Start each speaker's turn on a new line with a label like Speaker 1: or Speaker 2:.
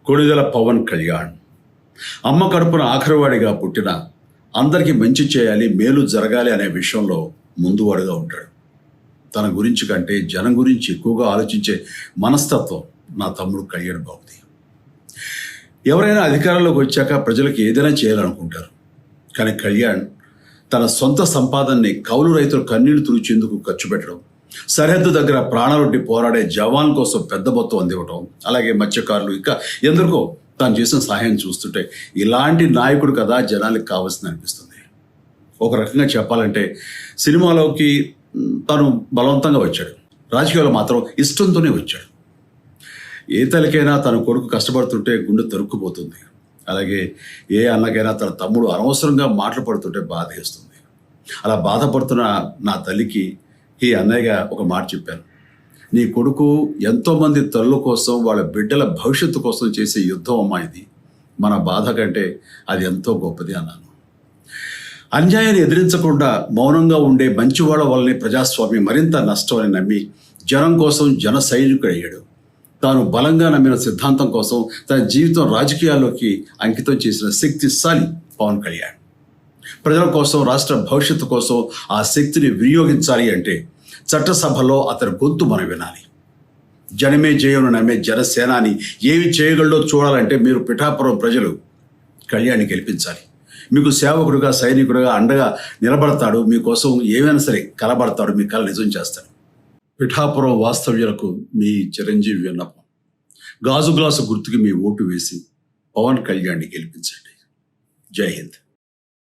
Speaker 1: కొణిదెల పవన్ కళ్యాణ్ అమ్మ కడుపున ఆఖరివాడిగా పుట్టిన అందరికీ మంచి చేయాలి, మేలు జరగాలి అనే విషయంలో ముందువాడుగా ఉంటాడు. తన గురించి కంటే జనం గురించి ఎక్కువగా ఆలోచించే మనస్తత్వం నా తమ్ముడు కళ్యాణ్ బాబుది. ఎవరైనా అధికారంలోకి వచ్చాక ప్రజలకు ఏదైనా చేయాలనుకుంటారు. కానీ కళ్యాణ్ తన సొంత సంపాదనని కౌలు రైతులు కన్నీళ్లు తుడిచేందుకు ఖర్చు పెట్టడం, సరిహద్దు దగ్గర ప్రాణాలొడ్డి పోరాడే జవాన్ కోసం పెద్ద మొత్తం అందివ్వటం, అలాగే మత్స్యకారులు ఇంకా ఎందరికో తాను చేసిన సహాయం చూస్తుంటే ఇలాంటి నాయకుడు కదా జనాలకు కావాల్సింది అనిపిస్తుంది. ఒక రకంగా చెప్పాలంటే సినిమాలోకి తను బలవంతంగా వచ్చాడు, రాజకీయాల్లో మాత్రం ఇష్టంతోనే వచ్చాడు. ఏ తల్లికైనా తన కొడుకు కష్టపడుతుంటే గుండె తరుక్కుపోతుంది. అలాగే ఏ అన్నకైనా తన తమ్ముడు అనవసరంగా మాటలు పడుతుంటే బాధ వేస్తుంది. అలా బాధపడుతున్న నా తల్లికి ఈ అన్నయ్యగా ఒక మాట చెప్పాను. నీ కొడుకు ఎంతోమంది తల్లుల కోసం, వాళ్ళ బిడ్డల భవిష్యత్తు కోసం చేసే యుద్ధం అమ్మా ఇది. మన బాధ కంటే అది ఎంతో గొప్పది అన్నాను. అన్యాయాన్ని ఎదిరించకుండా మౌనంగా ఉండే మంచివాళ్ళ వల్లనే ప్రజాస్వామ్యం మరింత నష్టం అని నమ్మి జనం కోసం జన సైనికుడు అయ్యాడు. తాను బలంగా నమ్మిన సిద్ధాంతం కోసం తన జీవితం రాజకీయాల్లోకి అంకితం చేసిన శక్తిశాలి పవన్ కళ్యాణ్. ప్రజల కోసం, రాష్ట్ర భవిష్యత్తు కోసం ఆ శక్తిని వినియోగించాలి అంటే చట్టసభలో అతని గొంతు మనం వినాలి. జనమే జయను నమ్మే జనసేనాని ఏమి చేయగలడో చూడాలంటే మీరు పిఠాపురం ప్రజలు కళ్యాణ్ని గెలిపించాలి. మీకు సేవకుడుగా, సైనికుడుగా అండగా నిలబడతాడు. మీకోసం ఏమైనా సరే కలబడతాడు, మీ కళ నిజం చేస్తాడు. పిఠాపురం వాస్తవ్యులకు మీ చిరంజీవి విన్నపం. గాజు గ్లాసు గుర్తుకి మీ ఓటు వేసి పవన్ కళ్యాణ్ని గెలిపించండి. జై హింద్.